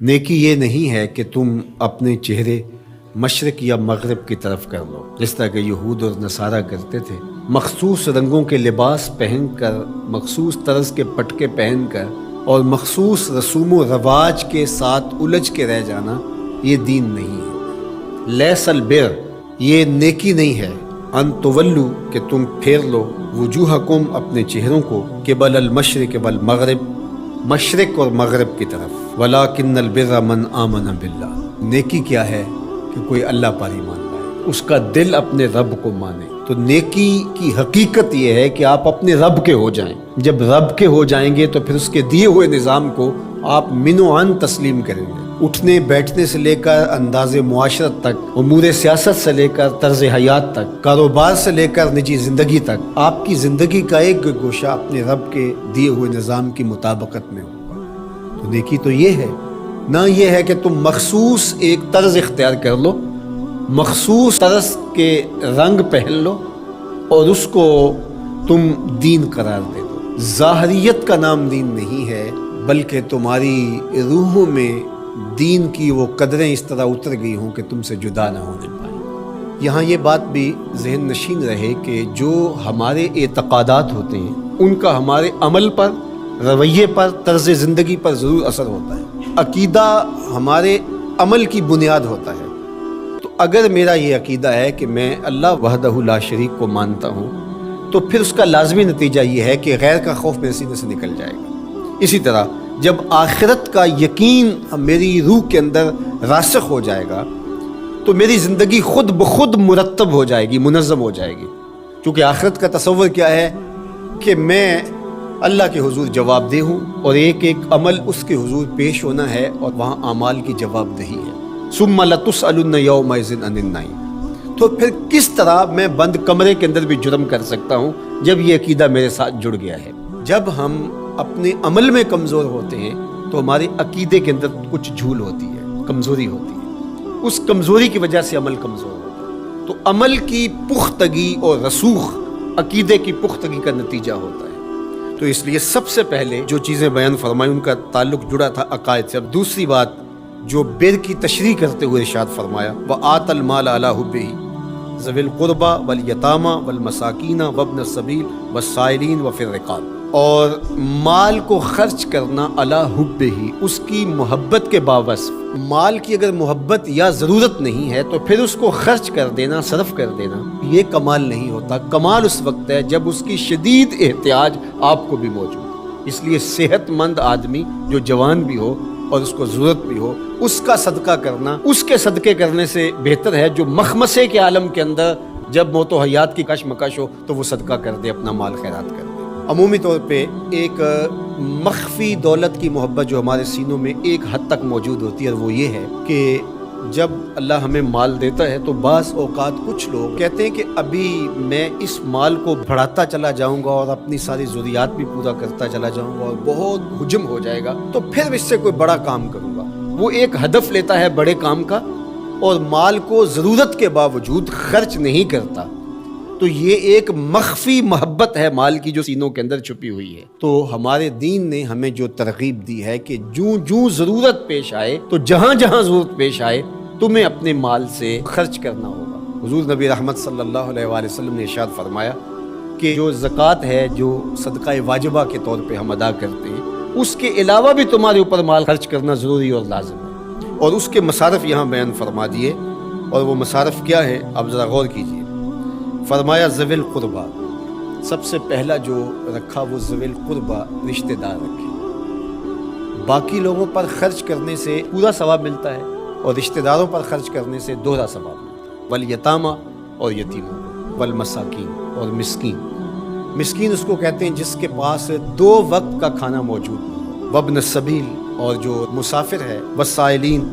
نیکی یہ نہیں ہے کہ تم اپنے چہرے مشرق یا مغرب کی طرف کر لو، جس طرح کہ یہود اور نصارہ کرتے تھے۔ مخصوص رنگوں کے لباس پہن کر، مخصوص طرز کے پٹکے پہن کر اور مخصوص رسوم و رواج کے ساتھ الجھ کے رہ جانا یہ دین نہیں ہے۔ لیس البر، یہ نیکی نہیں ہے، ان تولو، کہ تم پھیر لو، وجوہکم، اپنے چہروں کو، قبل المشرق والمغرب، مشرق اور مغرب کی طرف، ولکن البر من آمن باللہ، نیکی کیا ہے کہ کوئی اللہ پر ایمان لائے، اس کا دل اپنے رب کو مانے۔ تو نیکی کی حقیقت یہ ہے کہ آپ اپنے رب کے ہو جائیں۔ جب رب کے ہو جائیں گے تو پھر اس کے دیے ہوئے نظام کو آپ من و عن تسلیم کریں گے۔ اٹھنے بیٹھنے سے لے کر انداز معاشرت تک، امور سیاست سے لے کر طرز حیات تک، کاروبار سے لے کر نجی زندگی تک، آپ کی زندگی کا ایک گوشہ اپنے رب کے دیے ہوئے نظام کی مطابقت میں ہوگا۔ تو نیکی تو یہ ہے، نہ یہ ہے کہ تم مخصوص ایک طرز اختیار کر لو، مخصوص طرز کے رنگ پہن لو اور اس کو تم دین قرار دے دو۔ ظاہریت کا نام دین نہیں ہے، بلکہ تمہاری روحوں میں دین کی وہ قدریں اس طرح اتر گئی ہوں کہ تم سے جدا نہ ہونے پائیں۔ یہاں یہ بات بھی ذہن نشین رہے کہ جو ہمارے اعتقادات ہوتے ہیں ان کا ہمارے عمل پر، رویے پر، طرز زندگی پر ضرور اثر ہوتا ہے۔ عقیدہ ہمارے عمل کی بنیاد ہوتا ہے۔ تو اگر میرا یہ عقیدہ ہے کہ میں اللہ وحدہ لا شریک کو مانتا ہوں تو پھر اس کا لازمی نتیجہ یہ ہے کہ غیر کا خوف میرے سینے سے نکل جائے گا۔ اسی طرح جب آخرت کا یقین میری روح کے اندر راسخ ہو جائے گا تو میری زندگی خود بخود مرتب ہو جائے گی، منظم ہو جائے گی، کیونکہ آخرت کا تصور کیا ہے کہ میں اللہ کے حضور جواب دہ ہوں اور ایک ایک عمل اس کے حضور پیش ہونا ہے اور وہاں اعمال کی جواب دہی ہے۔ ثم لتسألن یومئذ عن النعیم۔ تو پھر کس طرح میں بند کمرے کے اندر بھی جرم کر سکتا ہوں جب یہ عقیدہ میرے ساتھ جڑ گیا ہے؟ جب ہم اپنے عمل میں کمزور ہوتے ہیں تو ہمارے عقیدے کے اندر کچھ جھول ہوتی ہے، کمزوری ہوتی ہے، اس کمزوری کی وجہ سے عمل کمزور ہوتا ہے۔ تو عمل کی پختگی اور رسوخ عقیدے کی پختگی کا نتیجہ ہوتا ہے۔ تو اس لیے سب سے پہلے جو چیزیں بیان فرمائی ان کا تعلق جڑا تھا عقائد سے۔ اب دوسری بات جو بر کی تشریح کرتے ہوئے ارشاد فرمایا، وآت المال علی حبہ ذوی القربى والیتامى والمساکین وابن السبیل والسائلین وفی الرقاب، اور مال کو خرچ کرنا علی حبہ، اس کی محبت کے باوصف۔ مال کی اگر محبت یا ضرورت نہیں ہے تو پھر اس کو خرچ کر دینا، صرف کر دینا، یہ کمال نہیں ہوتا۔ کمال اس وقت ہے جب اس کی شدید احتیاج آپ کو بھی موجود ہے۔ اس لیے صحت مند آدمی جو جوان بھی ہو اور اس کو ضرورت بھی ہو، اس کا صدقہ کرنا اس کے صدقے کرنے سے بہتر ہے جو مخمسے کے عالم کے اندر جب موت و حیات کی کشمکش ہو تو وہ صدقہ کر دے، اپنا مال خیرات کر دے۔ عمومی طور پہ ایک مخفی دولت کی محبت جو ہمارے سینوں میں ایک حد تک موجود ہوتی ہے، اور وہ یہ ہے کہ جب اللہ ہمیں مال دیتا ہے تو بعض اوقات کچھ لوگ کہتے ہیں کہ ابھی میں اس مال کو بڑھاتا چلا جاؤں گا اور اپنی ساری ضروریات بھی پورا کرتا چلا جاؤں گا اور بہت حجم ہو جائے گا تو پھر اس سے کوئی بڑا کام کروں گا۔ وہ ایک ہدف لیتا ہے بڑے کام کا اور مال کو ضرورت کے باوجود خرچ نہیں کرتا، تو یہ ایک مخفی محبت ہے مال کی جو سینوں کے اندر چھپی ہوئی ہے۔ تو ہمارے دین نے ہمیں جو ترغیب دی ہے کہ جوں ضرورت پیش آئے تو جہاں جہاں ضرورت پیش آئے تمہیں اپنے مال سے خرچ کرنا ہوگا۔ حضور نبی رحمت صلی اللہ علیہ وآلہ وسلم نے ارشاد فرمایا کہ جو زکوٰۃ ہے، جو صدقہ واجبہ کے طور پہ ہم ادا کرتے ہیں، اس کے علاوہ بھی تمہارے اوپر مال خرچ کرنا ضروری اور لازم ہے، اور اس کے مصارف یہاں بیان فرما دیے۔ اور وہ مصارف کیا ہے آپ ذرا غور کیجیے۔ فرمایا ذوی القربہ، سب سے پہلا جو رکھا وہ ذوی القربہ، رشتہ دار رکھے۔ باقی لوگوں پر خرچ کرنے سے پورا ثواب ملتا ہے اور رشتہ داروں پر خرچ کرنے سے دوہرا ثواب ملتا ہے۔ والیتامى، اور یتیموں، والمساکین، اور مسکین۔ مسکین اس کو کہتے ہیں جس کے پاس 2 وقت کا کھانا موجود ہو، وابن السبیل، اور جو مسافر ہے، والسائلین،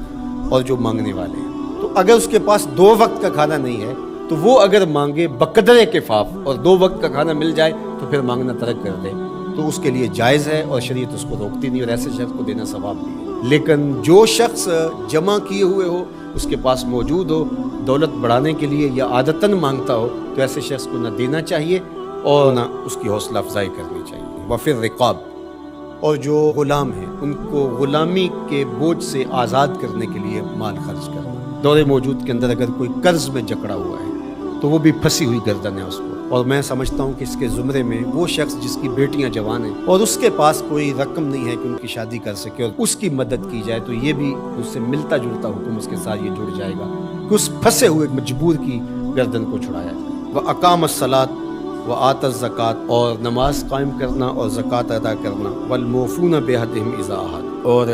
اور جو مانگنے والے ہیں۔ تو اگر اس کے پاس 2 وقت کا کھانا نہیں ہے تو وہ اگر مانگے بقدر کفاف اور 2 وقت کا کھانا مل جائے تو پھر مانگنا ترک کر دے تو اس کے لیے جائز ہے اور شریعت اس کو روکتی نہیں، اور ایسے شخص کو دینا ثواب بھی ہے۔ لیکن جو شخص جمع کیے ہوئے ہو، اس کے پاس موجود ہو، دولت بڑھانے کے لیے یا عادتاً مانگتا ہو، تو ایسے شخص کو نہ دینا چاہیے اور نہ اس کی حوصلہ افزائی کرنی چاہیے۔ وفی الرقاب، اور جو غلام ہیں ان کو غلامی کے بوجھ سے آزاد کرنے کے لیے مال خرچ کرنا۔ دور موجود کے اندر اگر کوئی قرض میں جکڑا ہوا ہے تو وہ بھی پھنسی ہوئی گردن ہے اس کو، اور میں سمجھتا ہوں کہ اس کے زمرے میں وہ شخص جس کی بیٹیاں جوان ہیں اور اس کے پاس کوئی رقم نہیں ہے کہ ان کی شادی کر سکے اور اس کی مدد کی جائے، تو یہ بھی اس سے ملتا جلتا حکم اس کے ساتھ یہ جڑ جائے گا کہ اس پھنسے ہوئے مجبور کی گردن کو چھڑایا جائے۔ وَأَقَامَ الصَّلَاةَ وَآتَى الزَّكَاةَ، اور نماز قائم کرنا اور زکوٰۃ ادا کرنا، وَالْمُوفُونَ بِعَهْدِهِمْ إِذَا عَاهَدُوا، اور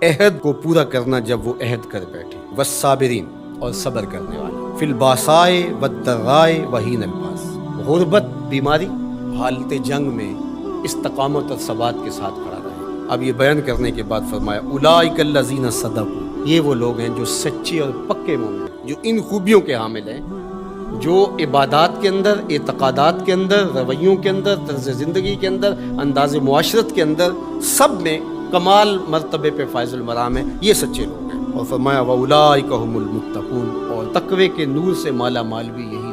عہد کو پورا کرنا جب وہ عہد کر بیٹھے، وَالصَّابِرِينَ، اور صبر کرنے والے، فِي الْبَأْسَاءِ وَالضَّرَّاءِ وَحِينَ الْبَأْسِ، غربت، بیماری، حالت جنگ میں استقامت اور ثبات کے ساتھ کھڑا رہے۔ اب یہ بیان کرنے کے بعد فرمایا اولئک الذین صدقوا، یہ وہ لوگ ہیں جو سچے اور پکے مومن ہیں، جو ان خوبیوں کے حامل ہیں، جو عبادات کے اندر، اعتقادات کے اندر، رویوں کے اندر، طرز زندگی کے اندر، انداز معاشرت کے اندر، سب میں کمال مرتبے پہ فائز المرام ہیں، یہ سچے لوگ ہیں۔ اور فرمایا وَأُولَئِکَ هُمُ الْمُتَّقُونَ، اور تقوی کے نور سے مالا مال بھی یہی